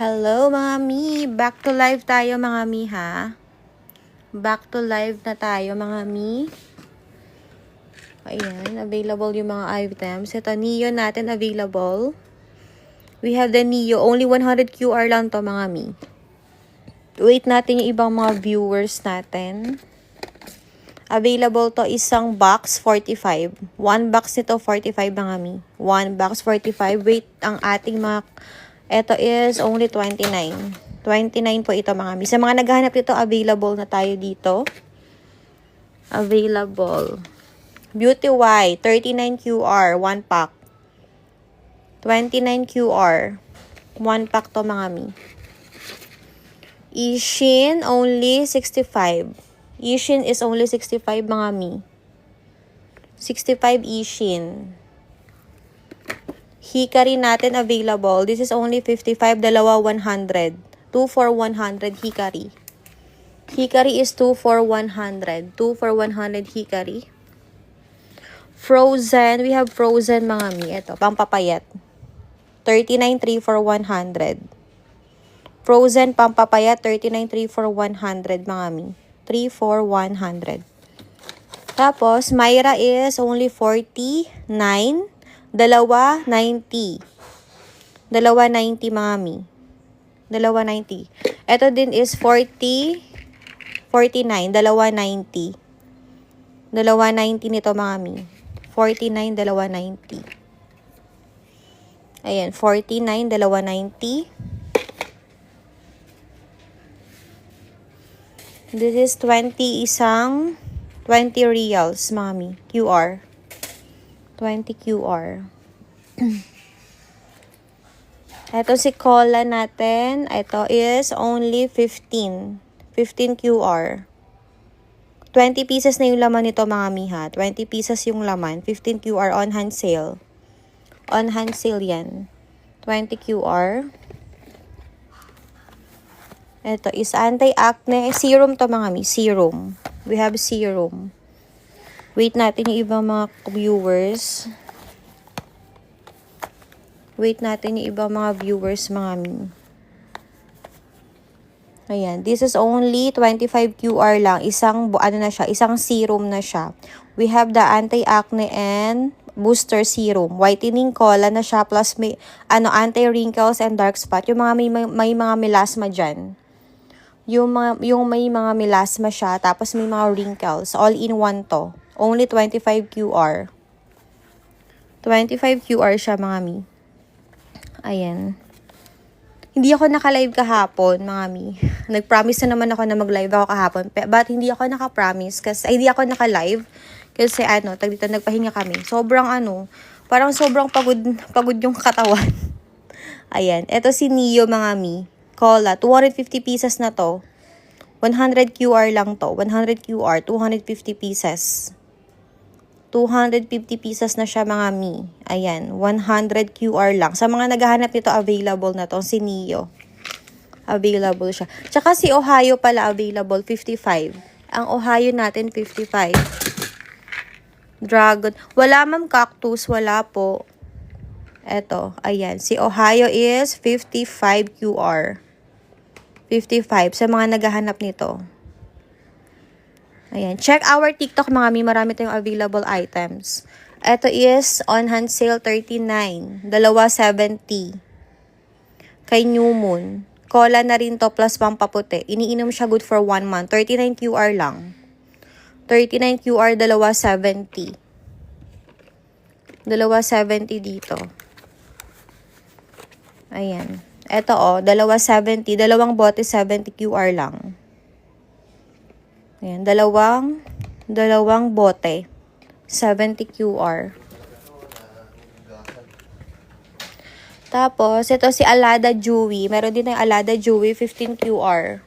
Hello mga mi! Back to live tayo mga mi ha. Back to live na tayo mga mi. Ayan, available yung mga items. Ito, Neo natin available. We have the Neo. Only 100 QR lang to mga mi. Wait natin yung ibang mga viewers natin. Available to isang box, 45. One box nito, 45 mga mi. One box, 45. Wait, ang ating mga... Ito is only 29. 29 po ito mga mi. Sa mga naghahanap dito, available na tayo dito. Available. Beauty White, 39 QR, 1 pack. 29 QR, 1 pack to mga mi. Ishin, only 65. Ishin is only 65 mga mi. 65 Ishin. Hikari natin available. This is only 55, dalawa 100. 2 for 100 Hikari. Hikari is 2 for 100. 2 for 100 Hikari. Frozen, we have Frozen mga mi. Ito, pampapayat. 39, 3 for 100. Frozen, pampapayat, 39, 3 for 100 mga mi. 3 for 100. Tapos, Myra is only 49. Dalawa 90. Dalawa 90 mga mi. Dalawa 90. Ito din is 49. Dalawa 90. Dalawa 90 nito mga mi. 49, dalawa 90. Ayan, 49, dalawa 90. This is 20 isang 20 reals mga mi. QR. 20 QR. Ito si cola natin. Ito is only 15. 15 QR. 20 pieces na yung laman nito mga miha. 20 pieces yung laman. 15 QR on hand sale. On hand sale yan. 20 QR. Ito is anti-acne. Serum to mga mi. Serum. We have serum. Wait natin yung ibang mga viewers. Wait natin yung ibang mga viewers mga mi. Ayan. This is only 25 QR lang. Isang, ano na siya, isang serum na siya. We have the anti-acne and booster serum. Whitening cola na siya plus may, anti-wrinkles and dark spot. Yung mga may mga melasma dyan. Yung may mga melasma siya, tapos may mga wrinkles. All in one to. Only 25 QR. 25 QR siya mga mi. Ayan. Hindi ako naka-live kahapon, mga mi. Nag-promise na naman ako na mag-live ako kahapon. But hindi ako naka-promise kasi hindi ako naka-live kasi dito nagpahinga kami. Parang sobrang pagod yung katawan. Ayan, eto si Neo mga mi. Cola, 250 pieces na to. 100 QR lang to. 100 QR, 250 pieces. 250 pieces na siya mga mi. Ayan, 100 QR lang. Sa mga naghahanap nito, available na to. Si Neo. Available siya. Tsaka si Ohio pala available, 55. Ang Ohio natin, 55. Dragon. Wala ma'am cactus, wala po. Eto, ayan. Si Ohio is 55 QR. 55 sa mga naghahanap nito. Ayan. Check our TikTok mga mi. Marami tayong available items. Ito is on hand sale 39. Dalawa 70. Kay New Moon. Cola na rin to plus pampaputi. Iniinom siya good for 1 month. 39 QR lang. 39 QR, dalawa 70. Dalawa 70 dito. Ayan. Ito dalawa 70. Dalawang bote 70 QR lang. Ayan, dalawang bote. 70 QR. Tapos, ito si Alada Dewy. Meron din tayong Alada Dewy, 15 QR.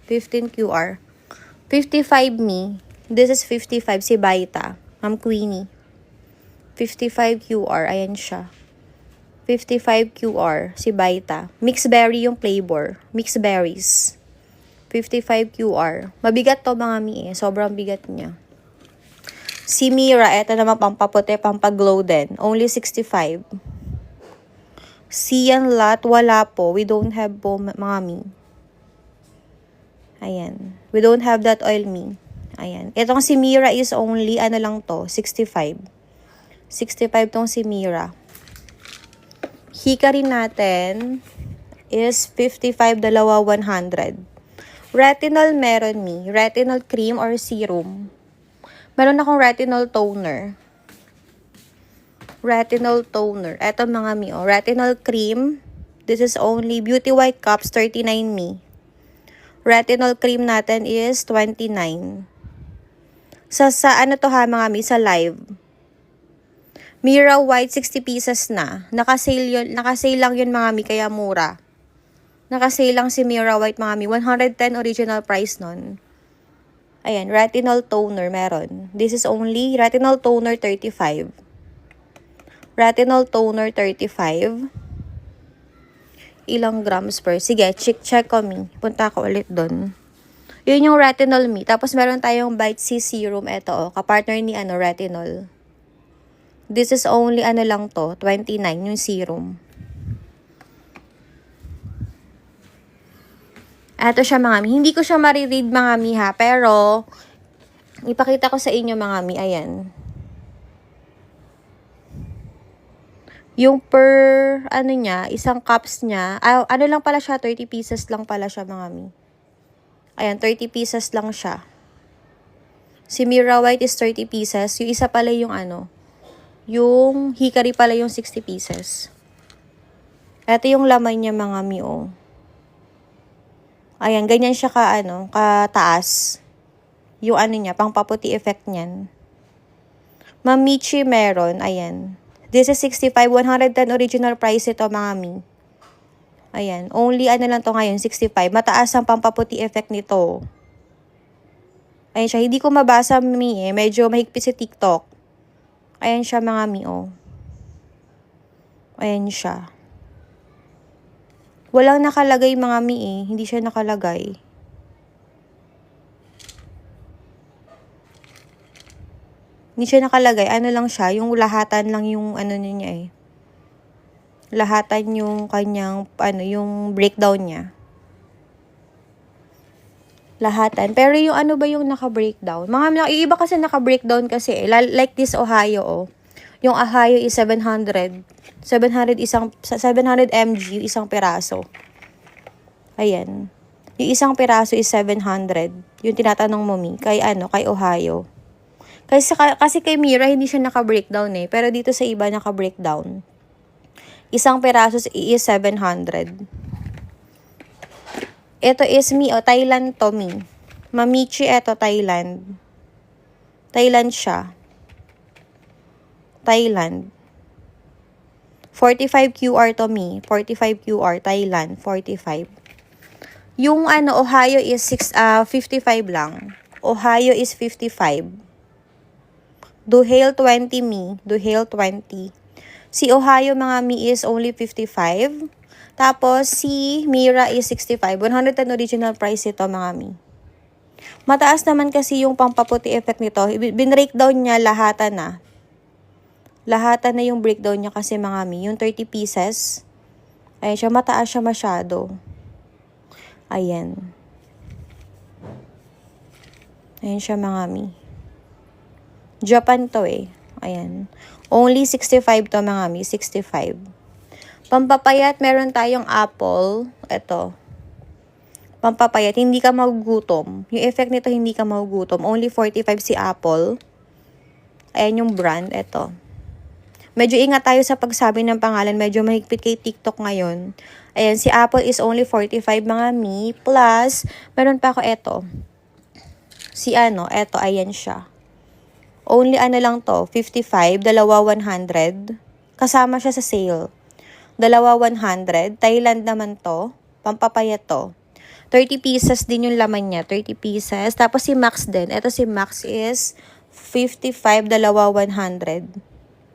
15 QR. 55 me. This is 55, si Baita. Ma'am Queenie. 55 QR, ayan siya. 55 QR, si Baita. Mixed berry yung flavor. Mixed berries. 55 QR. Mabigat to mga mi Sobrang bigat niya. Si Mira, eto naman pampaputi, pampaglow din. Only 65. Cyan Lot, wala po. We don't have po, mga mi. Ayan. We don't have that oil, mi. Ayan. Itong si Mira is only, ano lang to, 65. 65 tong si Mira. Hikari natin is 55, dalawa 100. Retinol meron mi. Retinol cream or serum. Meron akong retinol toner. Retinol toner. Eto mga mi, oh. Retinol cream. This is only Beauty White Cups, 39 mi. Retinol cream natin is 29. Sa ano to ha mga mi? Sa live. Mira White, 60 pieces na. Nakasale yun. Nakasale lang yun mga mi, kaya mura. Nakasale lang si Mira White mga mi. 110 original price nun. Ayan, retinol toner meron. This is only retinol toner 35. Retinol toner 35. Ilang grams per? Sige, check ko mi. Punta ko ulit doon. Yun yung retinol mi. Tapos meron tayong Bite C serum. Ito oh, kapartner ni ano, retinol. This is only ano lang to, 29 yung serum. Ito siya mga mi. Hindi ko siya mariread mga mi ha, pero ipakita ko sa inyo mga mi. Ayan. Yung per, ano niya, isang cups niya, ano lang pala siya, 30 pieces lang pala siya mga mi. Ayan, 30 pieces lang siya. Si Mira White is 30 pieces. Yung isa pala yung ano, yung Hikari pala yung 60 pieces. Ito yung laman niya mga mi, oh. Ayan, ganyan siya kataas. Yung ano niya, pang paputi effect niyan. Mamichi meron, ayan. This is 65, 110 original price ito mga mi. Ayan, only ano lang to ngayon, 65. Mataas ang pampaputi effect nito. Ayan siya, hindi ko mabasa mi eh. Medyo mahigpit si TikTok. Ayan siya mga mi, oh. Ayan siya. Walang nakalagay mga mi eh. Hindi siya nakalagay. Hindi siya nakalagay. Ano lang siya, yung lahatan lang yung ano niya eh. Lahatan yung kanyang, yung breakdown niya. Lahatan. Pero yung ano ba yung naka-breakdown? Mga iba kasi naka-breakdown kasi eh. Like this Ohio, oh. Yung Ohio is 700. 700 mg isang piraso. Ayan. Yung isang piraso is 700. Yung tinatanong mo mi, kay Ohio. Kasi kay Mira, hindi siya naka-breakdown eh. Pero dito sa iba, naka-breakdown. Isang peraso is 700. Ito is mi, Thailand to mi. Mamichi, ito Thailand. Thailand siya. Thailand. 45 QR to mi. 45 QR, Thailand. 45. Yung Ohio is 55 lang. Ohio is 55. Duhale 20 mi. Duhale 20. Si Ohio mga mi is only 55. Tapos si Mira is 65. 110 original price ito mga mi. Mataas naman kasi yung pampaputi effect nito. Binreakdown niya lahatan na. Lahatan na yung breakdown niya kasi mga mi. Yung 30 pieces. Ayan siya. Mataas siya masyado. Ayan. Ayan siya mga mi. Japan to eh. Ayan. Only 65 to mga mi. 65. Pampapayat, meron tayong apple. Ito. Pampapayat, hindi ka magugutom. Yung effect nito, hindi ka magugutom. Only 45 si apple. Ayan yung brand. Ito. Medyo ingat tayo sa pagsabi ng pangalan. Medyo mahigpit kay TikTok ngayon. Ayan, si apple is only 45 mga mi. Plus, meron pa ako ito. Si ito, ayan siya. Only lang to, 55, dalawa 100. Kasama siya sa sale. Dalawa 100. Thailand naman to. Pampapayat to. 30 pieces din yung laman niya. 30 pieces. Tapos si Max din. Ito si Max is 55, dalawa 100.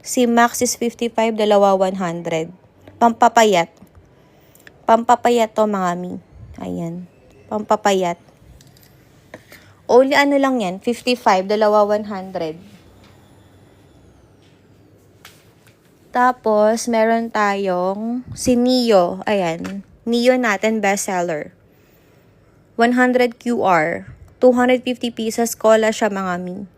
Si Max is 55, dalawa 100. Pampapayat. Pampapayat to mga mi. Ayan. Pampapayat. Only lang yan, 55, dalawa 100. Tapos, meron tayong si Neo. Ayan. Neo natin, bestseller. 100 QR. 250 pieces, cola siya mga mi.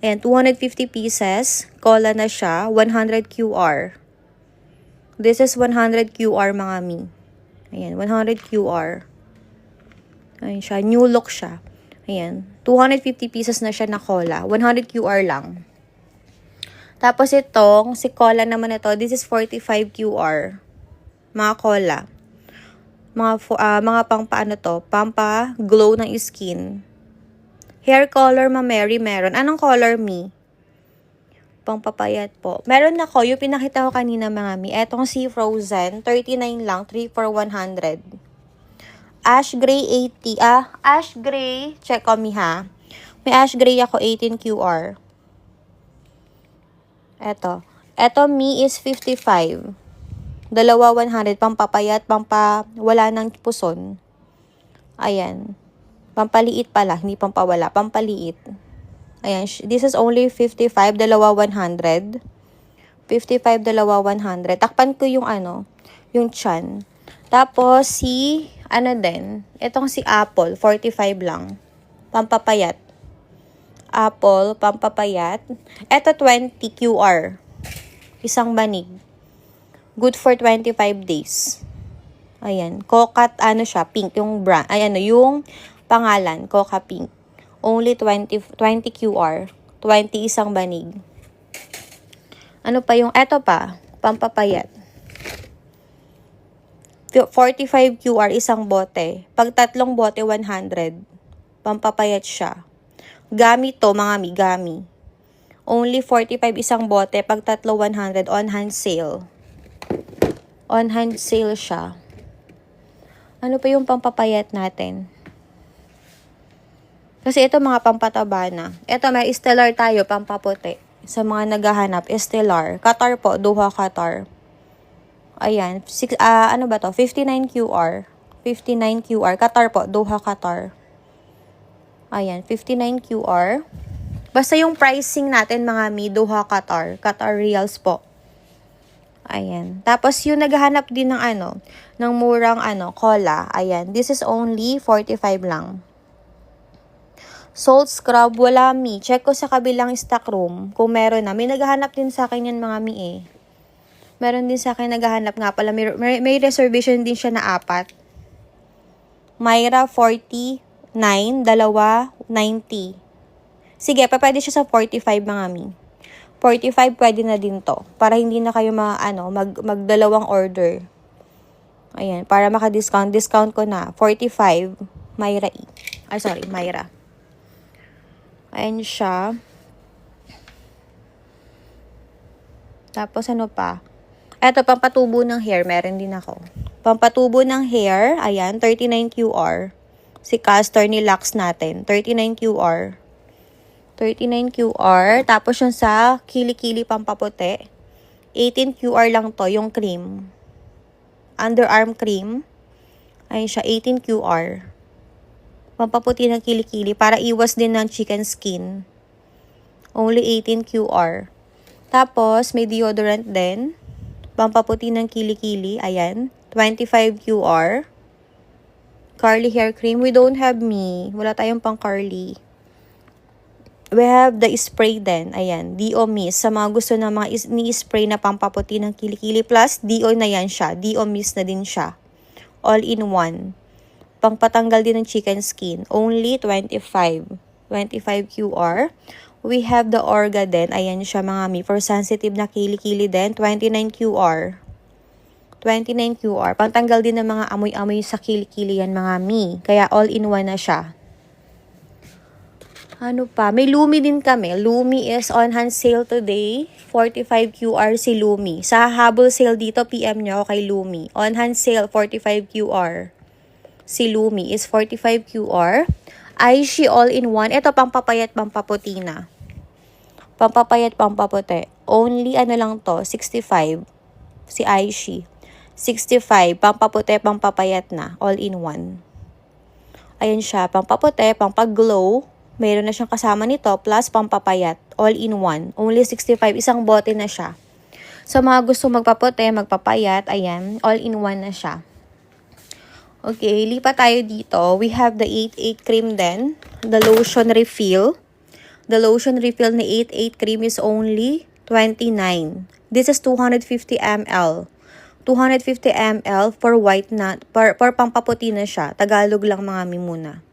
Ayan, 250 pieces, cola na siya, 100 QR. This is 100 QR mga mi. Ayan, 100 QR. Ayan siya, new look siya. Ayan, 250 pieces na siya na cola, 100 QR lang. Tapos itong, si cola naman ito, this is 45 QR. Mga cola. Mga pampaano to, pampa glow ng skin. Hair color, Mary, meron. Anong color, mi? Pangpapayat po. Meron ako, yung pinakita ko kanina mga mi. Etong si Frozen, 39 lang, 3 for 100. Ash gray, 80. Ash gray, check ko mi ha. May ash gray ako, 18 QR. Eto mi is 55. Dalawa 100, pampapayat, wala ng puson. Ayan. Pampaliit pala, hindi pampawala, pampaliit. Ayan, this is only 55, dalawa 100. 55, dalawa 100. Takpan ko yung yung chan. Tapos itong si Apple, 45 lang. Pampapayat. Apple, pampapayat. Eto 20 QR. Isang banig. Good for 25 days. Ayan. Cocat, siya, pink. Yung brand. Yung pangalan. Coca Pink. Only 20 QR. 20 isang banig. Ano pa yung, eto pa. Pampapayat. 45 QR isang bote. Pag tatlong bote, 100. Pampapayat siya. Gami to, mga mi. Gami. Only 45 isang bote. Pag tatlo, 100. On hand sale. On hand sale siya. Ano pa yung pampapayat natin? Kasi ito mga pampataba na. Ito may Stellar tayo, pampaputi. Sa mga naghahanap, Stellar. Qatar po, Doha Qatar. Ayan. 59 QR. 59 QR. Qatar po, Doha Qatar. Ayan, 59 QR. Basta yung pricing natin mga mi, Doha Qatar. Qatar Reals po. Ayan. Tapos yung naghahanap din ng ng murang cola. Ayan. This is only 45 lang. Salt scrub, wala mi. Check ko sa kabilang stock room kung meron na. May naghahanap din sa akin yan mga mi eh. Meron din sa akin naghahanap nga pala. May reservation din siya na 4. Myra, 49. Dalawa, 90. Sige, pwede siya sa 45 mga mi. 45 pwede na din to. Para hindi na kayo magdalawang order. Ayan, para maka-discount. Discount ko na. 45, Myra E. Myra. Ayan siya. Tapos ano pa? Eto, pampatubo ng hair. Meron din ako. Pampatubo ng hair. Ayan, 39 QR. Si Castor ni Lux natin. 39 QR. 39 QR. Tapos yung sa Kili-Kili pampaputi. 18 QR lang to, yung cream. Underarm cream. Ayun siya, 18 QR. Pampaputi ng Kili-Kili para iwas din ng chicken skin. Only 18 QR. Tapos, may deodorant din. Pampaputi ng Kili-Kili. Ayan. 25 QR. Curly hair cream. We don't have me. Wala tayong pang curly. We have the spray din. Ayan, DO Mist. Sa mga gusto na mga ni-spray na pampaputi ng Kili-Kili Plus, DO na yan siya. DO Mist na din siya. All in one. Pangpatanggal din ng chicken skin. Only 25. 25 QR. We have the Orga din. Ayan siya mga mi. For sensitive na Kili-Kili din. 29 QR. 29 QR. Pantanggal din ng mga amoy-amoy sa Kili-Kili yan mga mi. Kaya all in one na siya. Ano pa? May Lumi din kami. Lumi is on hand sale today. 45 QR si Lumi. Sa habol sale dito, PM nyo ako kay Lumi. On hand sale, 45 QR. Si Lumi is 45 QR. Aishi all-in-one. Ito, pampapayat, pampaputi na. Pampapayat, pampaputi. Only lang to, 65. Si Aishi. 65. Pampaputi, pampapayat na. All-in-one. Ayan siya. Pampaputi, pampaglow. Mayroon na siyang kasama nito, plus pampapayat, all in one. Only 65, isang bote na siya. So, mga gusto magpaputi, magpapayat, ayan, all-in-one na siya. Okay, lipat tayo dito. We have the 88 cream then, the lotion refill. The lotion refill na 88 cream is only 29. This is 250 ml. 250 ml for white na, for pampaputi na siya. Tagalog lang mga mi muna.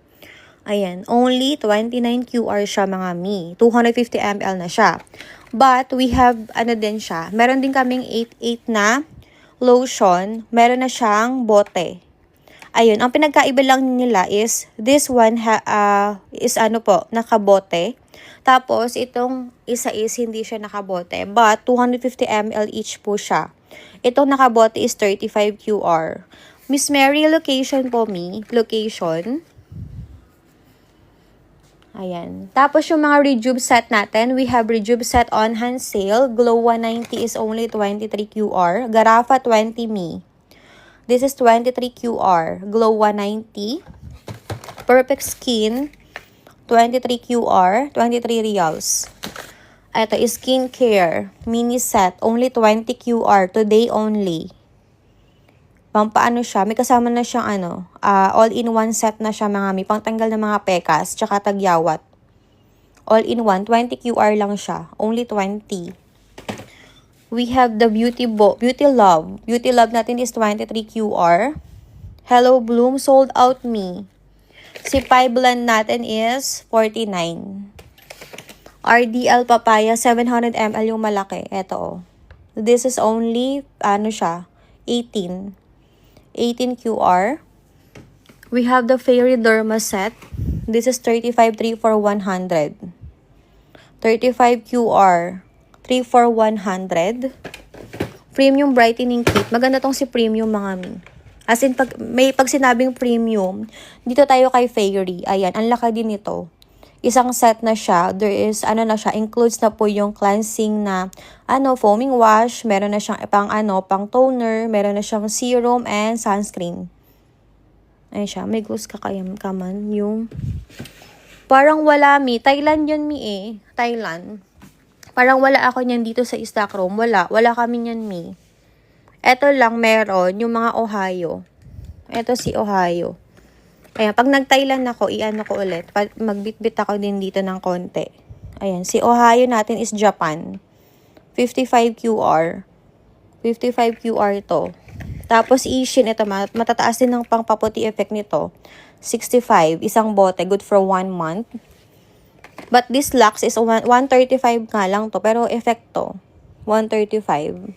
Ayan, only 29 QR siya mga mi. 250 ml na siya. But we have, ano din siya, meron din kaming 88 na lotion. Meron na siyang bote. Ayun, ang pinagkaiba lang nila is, this one is ano po, nakabote. Tapos, itong isa is hindi siya nakabote. But, 250 ml each po siya. Itong nakabote is 35 QR. Miss Mary, location po mi. Location. Ayan. Tapos, yung mga Rejuve set natin, we have Rejuve set on hand sale. Glow 190 is only 23 QR. Garrafa 20 mi. This is 23 QR. Glow 190. Perfect Skin, 23 QR, 23 reals. Ito is skincare, mini set, only 20 QR, today only. Pampaano siya, may kasama na siyang all-in-one set na siya mga mi, pangtanggal ng mga pekas, tsaka tagyawat. All-in-one, 20 QR lang siya, only 20. We have the Beauty Love. Beauty Love natin is 23 QR. Hello Bloom, sold out me. Si Pi Blend natin is 49. RDL Papaya, 700 ml yung malaki. Ito oh. This is only, 18. 18 QR. We have the Fairy Derma set. This is 35 3 for 100. 35 QR. 3 for 100. Premium brightening kit. Maganda tong si premium mga mi. As in, pag sinabing premium, dito tayo kay Fairy. Ayan, ang laki din ito. Isang set na siya. There is, includes na po yung cleansing na, foaming wash. Meron na siyang pang toner. Meron na siyang serum and sunscreen. Ayan siya. May gloss kaman. Yung, parang wala mi. Thailand yun mi eh. Thailand. Parang wala ako niyan dito sa stock room. Wala kami niyan, mi. Ito lang meron, yung mga Ohio. Ito si Ohio. Ayan, pag nag-Thailand ako, i-ano ko ulit. Magbitbit ako din dito ng konti. Ayan, si Ohio natin is Japan. 55 QR. 55 QR to. Tapos Ishin, ito matataas din ng pangpaputi effect nito. 65, isang bote, good for 1 month. But this Lux is 135 nga lang to. Pero effect to. 135.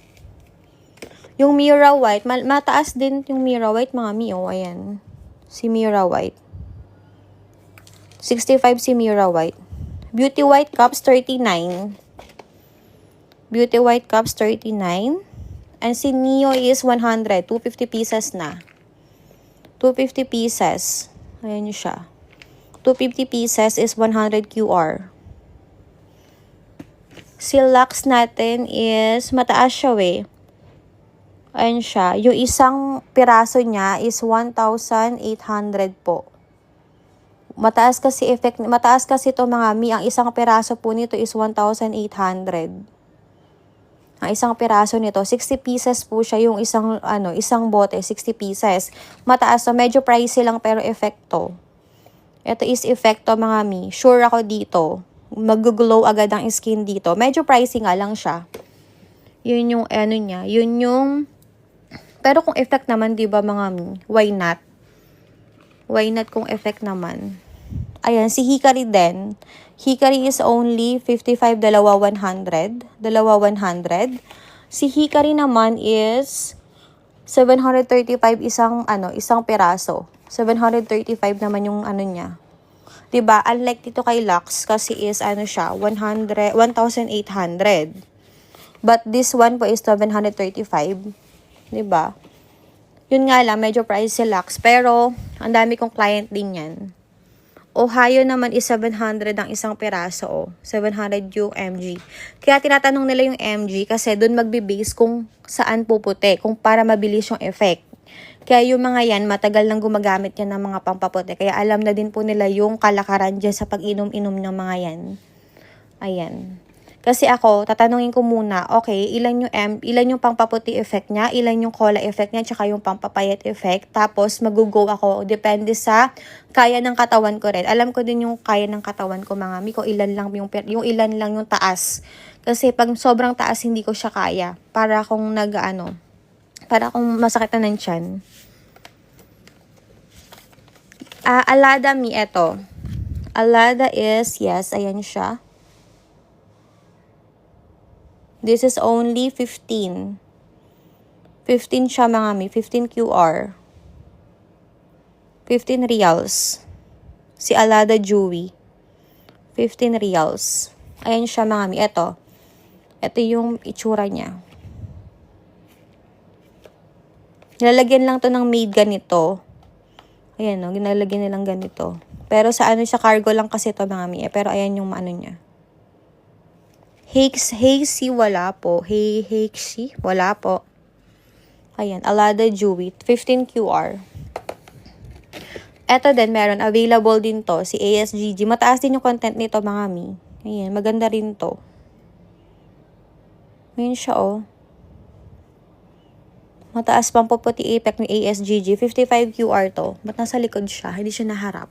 Yung Mira White. Mataas din yung Mira White mga mi. Oh, ayan. Si Mira White. 65 si Mira White. Beauty White Cups 39. Beauty White Cups 39. And si Neo is 100. 250 pieces na. 250 pieces. Ayan yun siya. 250 pieces is 100 QR. Si Lux natin is mataas siya eh. Ayan siya. Yung isang piraso niya is 1,800 po. Mataas kasi ito mga mi. Ang isang piraso po nito is 1,800. Ang isang piraso nito, 60 pieces po siya yung isang bote, 60 pieces. Mataas, so medyo pricey lang pero efekto. Ito is effecto mga mi. Sure ako dito. Mag-glow agad ang skin dito. Medyo pricey nga lang siya. Yun yung niya. Yun yung... Pero kung effect naman, di ba mga mi? Why not? Why not kung effect naman? Ayan, si Hikari din. Hikari is only 55, dalawa 100. Dalawa 100. Si Hikari naman is 735 isang peraso. 735 naman yung niya. 'Di ba? Unlike dito kay Lux kasi is siya, 1,800. But this one po is 735. 'Di ba? Yun nga lang, medyo pricey si Lux. Pero, ang dami kong client din yan. Ohio naman is 700 ang isang peraso. Oh. 700 yung MG. Kaya tinatanong nila yung MG kasi doon magbe-base kung saan puputi. Kung para mabilis yung effect. Kaya yung mga yan, matagal nang gumagamit yan ng mga pampaputi. Kaya alam na din po nila yung kalakaran dyan sa pag-inom-inom ng mga yan. Ayan. Kasi ako, tatanungin ko muna, okay, ilan yung pampaputi effect niya, ilan yung cola effect niya, tsaka yung pampapayat effect. Tapos, mag-go ako, depende sa kaya ng katawan ko rin. Alam ko din yung kaya ng katawan ko, mga mi, ko ilan lang yung ilan lang yung taas. Kasi pag sobrang taas, hindi ko siya kaya. Para akong para akong masakit na ng tiyan. Alada mi, eto. Alada is, yes, ayan siya. This is only 15. 15 siya mga mi. 15 QR. 15 reals. Si Alada Dewy. 15 reals. Ayan siya mga mi. Ito. Ito yung itsura niya. Nilalagyan lang to ng made ganito. Ayan o. Ginalagyan nilang ganito. Pero sa cargo lang kasi to mga mi. Pero ayan yung niya. Hazy, wala po. Hazy, wala po. Ayan, Alada Dewy, 15 QR. Eto din, meron. Available din to, si ASGG. Mataas din yung content nito, mga mi. Ayan, maganda rin to. Ayan siya, oh. Mataas pang puputi effect ng ASGG. 55 QR to. Ba't nasa likod siya? Hindi siya naharap.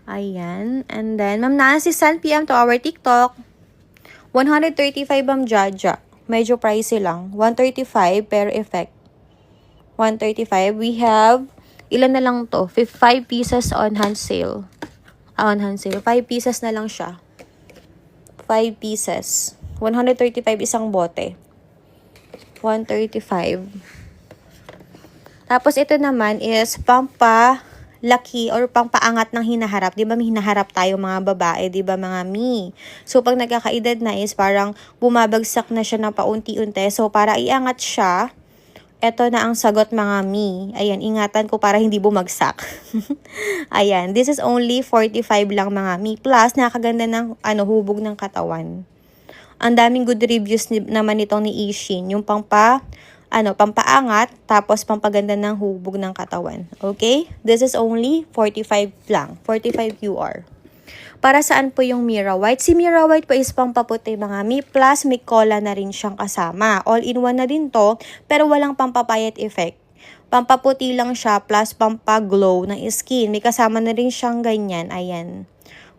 Ayan. And then, Ma'am Nancy, send PM to our TikTok. 135 Ma'am Jaja. Medyo pricey lang. 135 per effect. 135. We have, ilan na lang to? 5 pieces on hand sale. On hand sale. 5 pieces na lang siya. 5 pieces. 135 isang bote. 135. Tapos ito naman is laki or pampaangat ng hinaharap. Di ba may hinaharap tayo mga babae, di ba mga mi? So pag nagkakaedad na is parang bumabagsak na siya na paunti-unti. So para iangat siya, eto na ang sagot mga mi. Ayan, ingatan ko para hindi bumagsak. Ayan, this is only 45 lang mga mi. Plus, nakakaganda ng hubog ng katawan. Ang daming good reviews naman itong ni Ishin. Yung pampaangat, tapos pampaganda ng hubog ng katawan. Okay? This is only 45 lang. 45 QR. Para saan po yung Mira White? Si Mira White po is pampaputi mga mi. Plus, may cola na rin siyang kasama. All-in-one na din to, pero walang pampapayat effect. Pampaputi lang siya, plus pampaglow ng skin. May kasama na rin siyang ganyan. Ayan.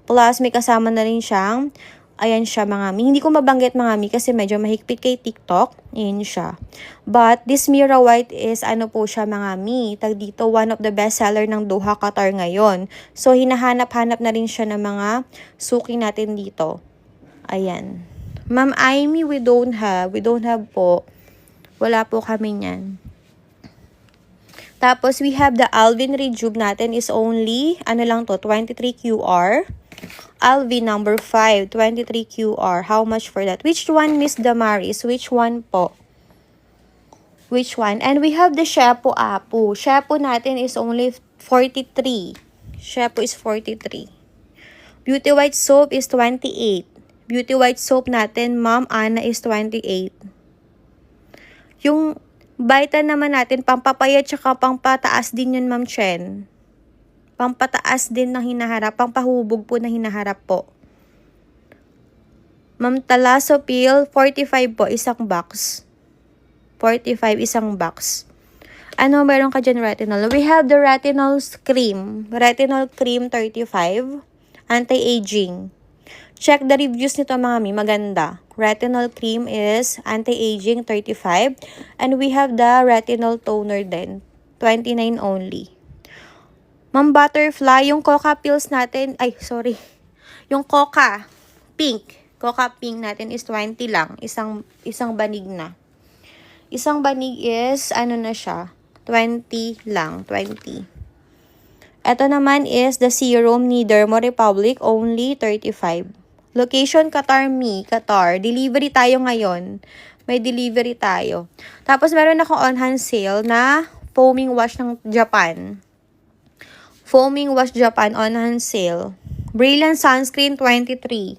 Plus, may kasama na rin siyang ayan siya mga mi. Hindi ko mabanggit mga mi kasi medyo mahigpit kay TikTok. Ayan siya. But this Mira White is po siya mga mi. Tag dito, one of the best seller ng Doha, Qatar ngayon. So hinahanap-hanap na rin siya ng mga suki natin dito. Ayan. Ma'am Amy, we don't have po. Wala po kami niyan. Tapos we have the Alvin Rejuve natin is only 23 QR. Alvin number 5, 23 QR. How much for that? Which one, Miss Damaris? Which one po? Which one? And we have the shampoo Apu. Shampoo natin is only 43. Shampoo is 43. Beauty White Soap is 28. Beauty White Soap natin, Ma'am Anna, is 28. Yung Vita naman natin, pampapayat tsaka pampataas din yun, Ma'am Chen. Pampataas din na hinaharap, pampahubog po na hinaharap po. Ma'am Talasopil, 45 po, isang box. 45, isang box. Meron ka dyan retinol? We have the retinol cream. Retinol cream 35. Anti-aging. Check the reviews nito mga mi, maganda. Retinol cream is anti-aging 35. And we have the retinol toner din. 29 only. Ma'am Butterfly, yung Coca pills natin, yung Coca pink. Coca pink natin is 20 lang. Isang banig na. Isang banig is, na siya? 20 lang. 20. Ito naman is the serum ni Dermo Republic, only 35. Location, Qatar Qatar. Delivery tayo ngayon. May delivery tayo. Tapos meron akong on-hand sale na foaming wash ng Japan. Foaming Wash Japan on-hand sale. Brilliant Sunscreen 23.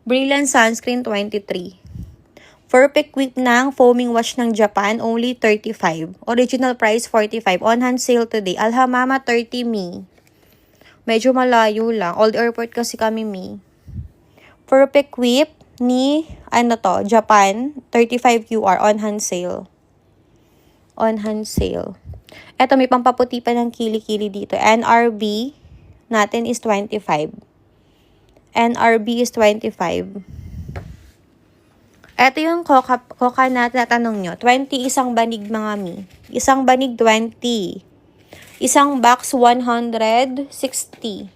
Brilliant Sunscreen 23. Perfect Whip ng Foaming Wash ng Japan, only 35. Original price 45. On-hand sale today. Alhamama 30 mi. Medyo malayo lang. Old Airport kasi kami mi. Perfect Whip ni, ano to, Japan, 35 QR on hand sale. On hand sale. Eto, may pampaputi pa ng kili-kili dito. NRB natin is 25. NRB is 25. Eto yung coca na tinatanong nyo. 20 isang banig mga mi. Isang banig 20. Isang box 160. 150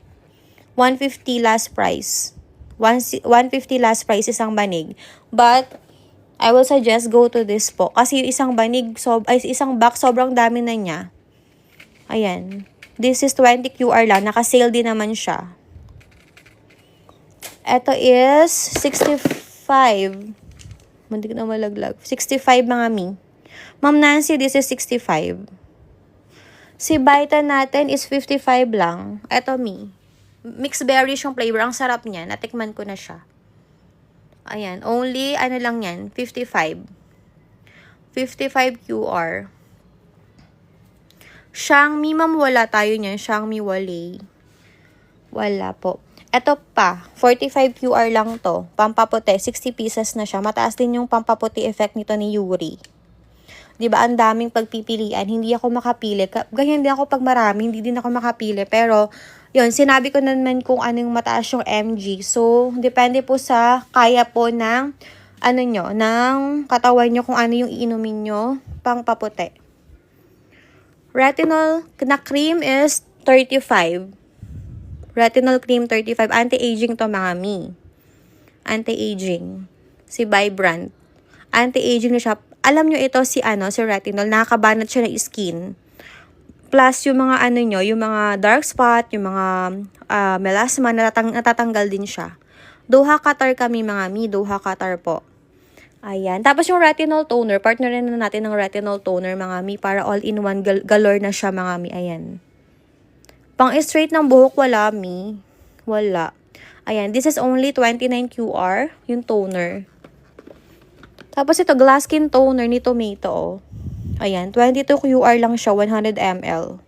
last price. 150 last price isang banig. But I will suggest go to this po. Kasi yung isang banig, isang box sobrang dami na niya. Ayan. This is 20 QR lang. Naka-sale din naman siya. Ito is 65. Hindi na malaglag. 65 mga mi. Ma'am Nancy, this is 65. Si Vita natin is 55 lang. Ito mi. Mixed berry yung flavor. Ang sarap niya. Natikman ko na siya. Ayan. Only, ano lang yan, 55. 55 QR. Xiangmi, ma'am, wala tayo niyan. Xiangmi, wala po. Ito pa, 45 QR lang to. Pampaputi, 60 pieces na siya. Mataas din yung pampaputi effect nito ni Yuri. Diba, ang daming pagpipilian. Hindi ako makapili. Ganyan din ako pag marami, hindi din ako makapili. Pero, yun, sinabi ko naman kung anong mataas yung MG. So, depende po sa kaya po ng, ano nyo, ng katawan nyo kung ano yung iinumin nyo pang paputi. Retinol na cream is 35. Retinol cream 35. Anti-aging to mga mi. Anti-aging. Si Vibrant. Anti-aging na siya. Alam nyo ito si retinol. Nakakabanat siya ng skin. Plus yung mga yung mga dark spot, yung mga melasma, natatanggal din siya. Doha Qatar kami mga mi. Doha Qatar po. Ayan. Tapos yung retinol toner. Partner na natin ng retinol toner mga mi. Para all-in-one galore na siya mga mi. Ayan. Pang-straight ng buhok, wala, mi. Wala. Ayan, this is only 29 QR, yung toner. Tapos ito, glass skin toner ni Tomato, oh. Ayan, 22 QR lang siya, 100 ml.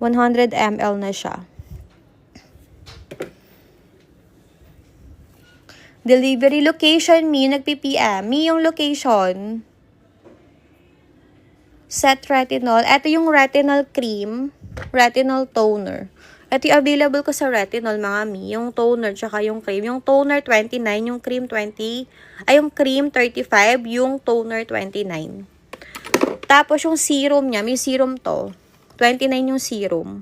100 ml na siya. Delivery location, mi, nagpi-PM. Mi, yung location. Set retinol. Ito yung retinol cream. Retinol toner. Ito yung available ko sa retinol mga mi. Yung toner tsaka yung cream. Yung toner 29, yung cream 20. Ay, yung cream 35, yung toner 29. Tapos yung serum niya, may serum to. 29 yung serum.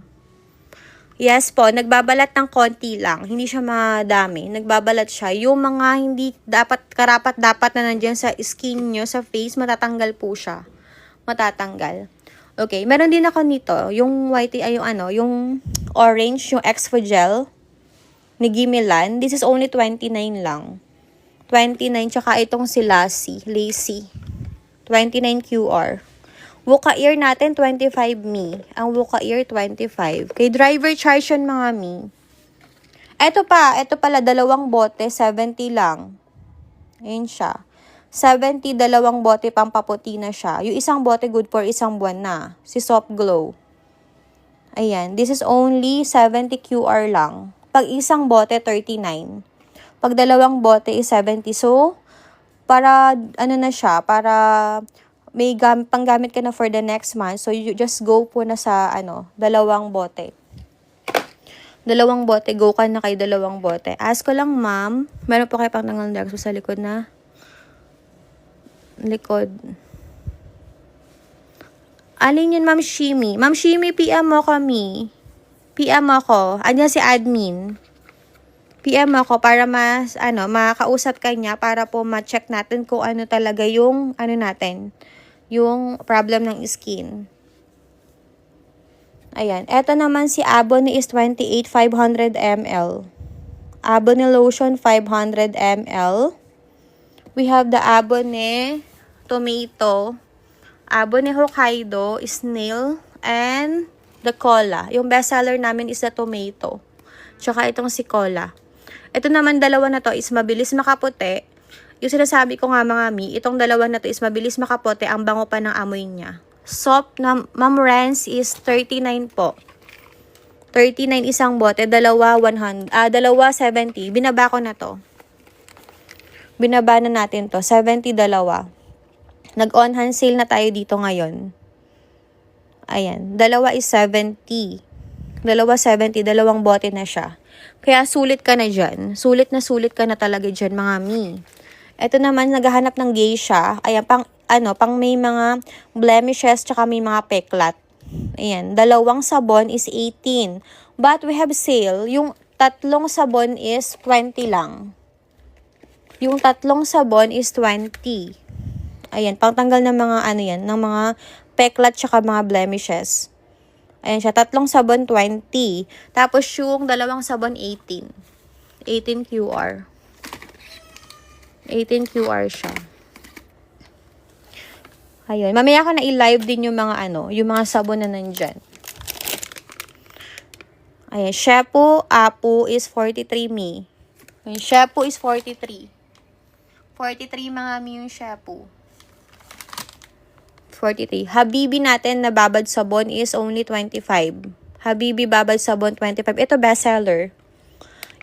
Yes po, nagbabalat ng konti lang. Hindi siya madami. Nagbabalat siya. Yung mga hindi karapat dapat na nandiyan sa skin nyo, sa face, matatanggal po siya. Matatanggal. Okay, meron din ako nito, yung white, yung orange, yung Exfo Gel ni Gimilan. This is only 29 lang. 29, tsaka itong si Lacy. 29 QR. Wuka Ear natin, 25 mi. Ang Wuka Ear, 25. Kay driver charge yun mga mi. Ito pala, dalawang bote, 70 lang. Ayun siya. 70, dalawang bote, pampaputi na siya. Yung isang bote, good for isang buwan na. Si Soft Glow. Ayan. This is only 70 QR lang. Pag isang bote, 39. Pag dalawang bote is 70. So, para, na siya, para may panggamit ka na for the next month. So, you just go po na sa, dalawang bote. Dalawang bote, go ka na kay dalawang bote. Ask ko lang, ma'am, meron po kayo pang nangang sa likod na likod. Alin yun, Ma'am Shimi? Ma'am Shimi, PM mo kami. PM ako. Andiyan si admin. PM ako para makausap ka niya para po ma-check natin kung ano talaga yung, natin, yung problem ng skin. Ayan. Eto naman si Abony is 28, 500 ml. Abony lotion, 500 ml. We have the Abony Tomato, Abony Hokkaido, Snail, and the Cola. Yung bestseller namin is the Tomato. Tsaka itong si Cola. Ito naman dalawa na to is mabilis makaputi. Yung sinasabi ko nga mga mi, itong dalawa na to is mabilis makaputi. Ang bango pa ng amoy niya. Soap na Ma'am Rance is 39 po. 39 isang bote, dalawa 70. Binaba ko na to. Binaba na natin to. 70 dalawa. Nag-on hand sale na tayo dito ngayon. Ayan. Dalawa is 70. Dalawa 70. Dalawang bote na siya. Kaya sulit ka na dyan. Sulit ka na talaga dyan, mga mi. Ito naman, naghahanap ng geisha. Ayan, pang may mga blemishes, tsaka may mga peklat. Ayan, dalawang sabon is 18. But we have sale. Yung tatlong sabon is 20 lang. Yung tatlong sabon is 20. Ayan, pangtanggal ng mga ng mga peklat tsaka mga blemishes. Ayan siya, tatlong sabon 20. Tapos yung dalawang sabon 18. 18 QR. 18 QR siya. Ayun, mamaya ko na i-live din yung mga yung mga sabon na nandyan. Ayan, shampoo, Apu is 43 mi. Yung shampoo is 43. 43 mga mi yung shampoo. 43. Habibi natin na babad sabon is only 25. Habibi babad sabon 25. Ito bestseller.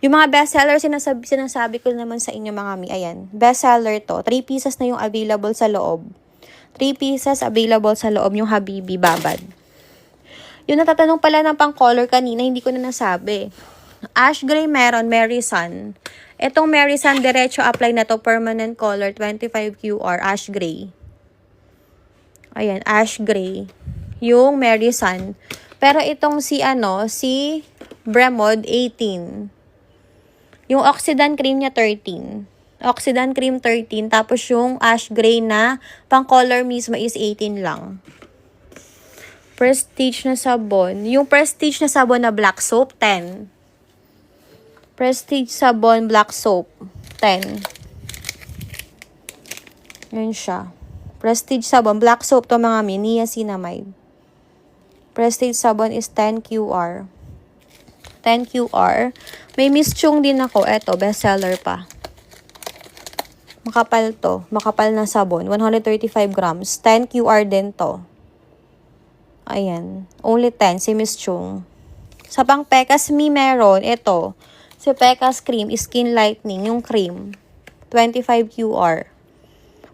Yung mga bestseller sinasabi ko naman sa inyo mga mi. Ayan, bestseller to. 3 pieces na yung available sa loob. 3 pieces available sa loob yung Habibi babad. Yung natatanong pala ng pang-color kanina, hindi ko na nasabi. Ash gray meron, Mary Sun. Etong Mary Sun, diretso apply na to, permanent color, 25 QR, ash gray. Ayan, ash gray. Yung Mary Sun. Pero itong si Bremod, 18. Yung Oxidant Cream niya, 13. Oxidant Cream 13, tapos yung ash gray na pang color mismo is 18 lang. Prestige na sabon. Yung Prestige na sabon na black soap, 10. Prestige sabon black soap, 10. Yan siya. Prestige sabon black soap to mga mi, niacinamide. Prestige sabon is 10 QR. 10 QR. May Miss Chung din ako. Eto, bestseller pa. Makapal to. Makapal na sabon. 135 grams. 10 QR din to. Ayan. Only 10. Si Miss Chung. Sa pang Pekas Mi meron. Ito. Si Pekas Cream. Skin Lightening. Yung cream. 25 QR.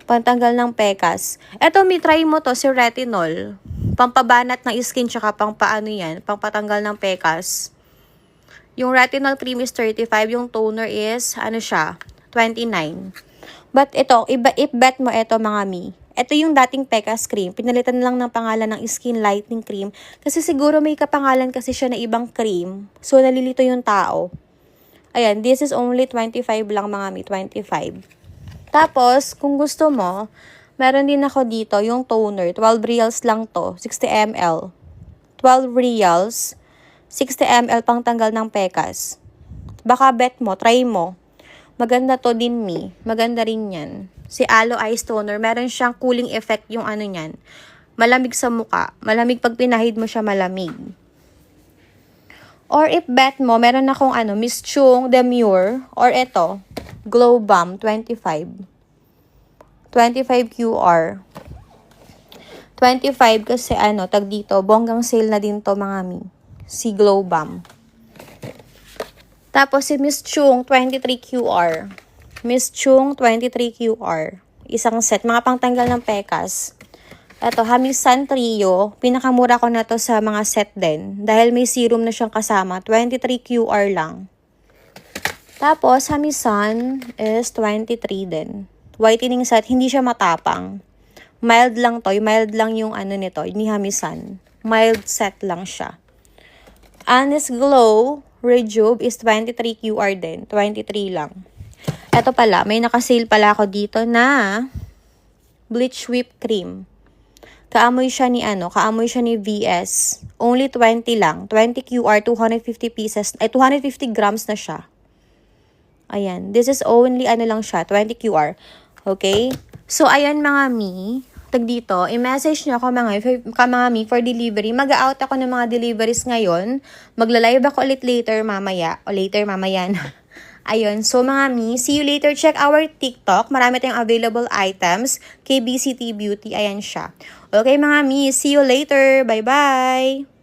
Pantanggal ng Pekas. Ito, try mo to. Si Retinol. Pampabanat ng skin. Tsaka pampatanggal ng Pekas. Yung Retinol Cream is 35. Yung toner is, 29. But ito, i-bet mo ito mga mi. Ito yung dating Pekas Cream. Pinalitan lang ng pangalan ng Skin Lightening Cream. Kasi siguro may kapangalan kasi siya na ibang cream. So, nalilito yung tao. Ayan, this is only 25 lang mga mi. 25. Tapos, kung gusto mo, meron din ako dito yung toner. 12 reals lang to. 60 ml. 12 reals. 60 ml pang tanggal ng Pekas. Baka bet mo, try mo. Maganda to din mi. Maganda rin yan. Si Aloe Ice Toner, meron siyang cooling effect yung niyan. Malamig sa muka. Malamig pag pinahid mo siya, malamig. Or if bet mo, meron akong Miss Chung Demure. Or ito, Glow Balm 25. 25 QR. 25 kasi tag dito, bonggang sale na din to mga mi. Si Glow Balm. Tapos si Miss Chung, 23 QR. Miss Chung, 23 QR. Isang set. Mga pangtanggal ng Pekas. Ito, Hamisan Trio. Pinakamura ko na to sa mga set din. Dahil may serum na siyang kasama. 23 QR lang. Tapos, Hamisan is 23 din. Whitening set. Hindi siya matapang. Mild lang to. Mild lang yung nito. Ni Hamisan. Mild set lang siya. Honest Glow Rejuve is 23 QR din. 23 lang. Ito pala, may nakasale pala ako dito na Bleach Whip Cream. Kaamoy siya ni VS. Only 20 lang. 20 QR, 250 pieces, 250 grams na siya. Ayan. This is only lang siya, 20 QR. Okay? So, ayan mga mi. Tag dito, i-message nyo ako mga mi for delivery. Mag-out ako ng mga deliveries ngayon. Magla-live ako ulit later mamaya. Na. Ayun, so mga mi, see you later. Check our TikTok. Marami tayong available items. KBCT Beauty, ayan siya. Okay mga mi, see you later. Bye-bye!